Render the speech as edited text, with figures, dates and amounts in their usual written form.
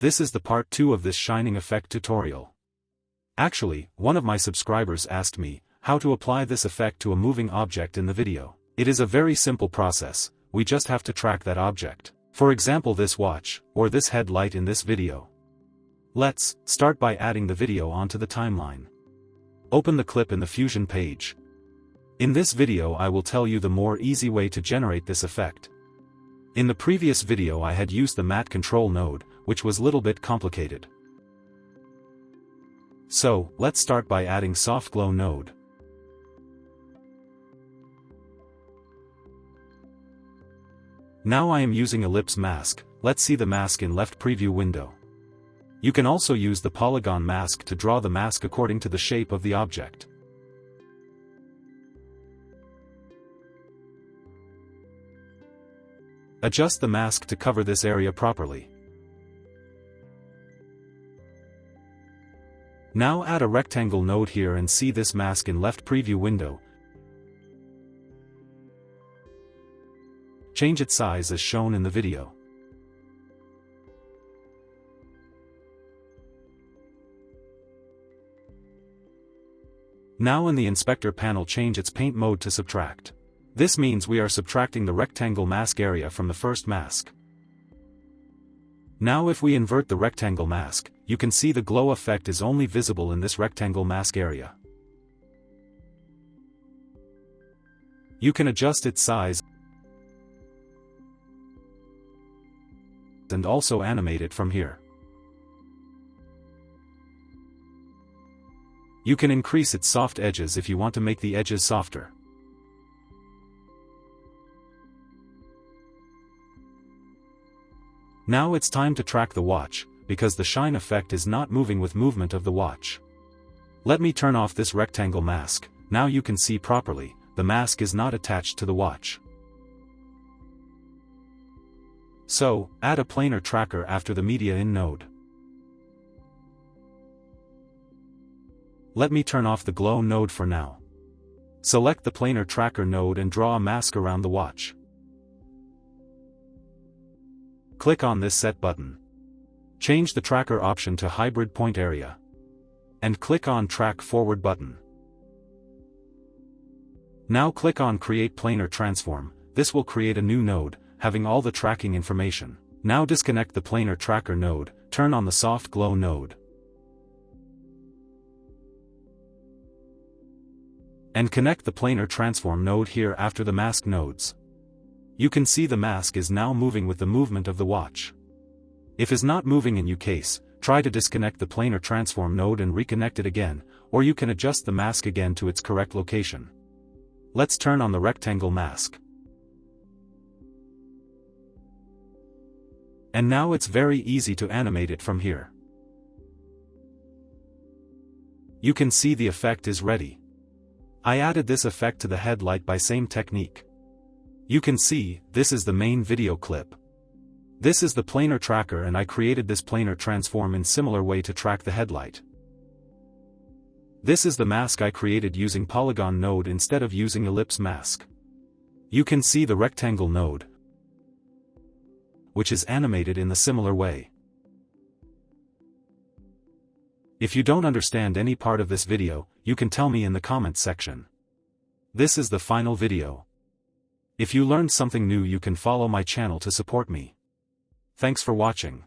This is the part 2 of this shining effect tutorial. Actually, one of my subscribers asked me how to apply this effect to a moving object in the video. It is a very simple process, we just have to track that object. For example, this watch, or this headlight in this video. Let's start by adding the video onto the timeline. Open the clip in the Fusion page. In this video I will tell you the more easy way to generate this effect. In the previous video I had used the matte control node, which was little bit complicated. So, let's start by adding softglow node. Now I am using ellipse mask. Let's see the mask in left preview window. You can also use the polygon mask to draw the mask according to the shape of the object. Adjust the mask to cover this area properly. Now add a rectangle node here and see this mask in left preview window. Change its size as shown in the video. Now in the inspector panel change its paint mode to subtract. This means we are subtracting the rectangle mask area from the first mask. Now if we invert the rectangle mask, you can see the glow effect is only visible in this rectangle mask area. You can adjust its size and also animate it from here. You can increase its soft edges if you want to make the edges softer. Now it's time to track the watch, because the shine effect is not moving with movement of the watch. Let me turn off this rectangle mask. Now you can see properly, the mask is not attached to the watch. So, add a planar tracker after the media in node. Let me turn off the glow node for now. Select the planar tracker node and draw a mask around the watch. Click on this Set button. Change the tracker option to Hybrid Point Area. And click on Track Forward button. Now click on Create Planar Transform. This will create a new node, having all the tracking information. Now disconnect the planar tracker node, turn on the soft glow node. And connect the planar transform node here after the mask nodes. You can see the mask is now moving with the movement of the watch. If is not moving in your case, try to disconnect the planar transform node and reconnect it again, or you can adjust the mask again to its correct location. Let's turn on the rectangle mask. And now it's very easy to animate it from here. You can see the effect is ready. I added this effect to the headlight by same technique. You can see, this is the main video clip. This is the planar tracker and I created this planar transform in similar way to track the headlight. This is the mask I created using polygon node instead of using ellipse mask. You can see the rectangle node, which is animated in the similar way. If you don't understand any part of this video, you can tell me in the comments section. This is the final video. If you learned something new you can follow my channel to support me. Thanks for watching.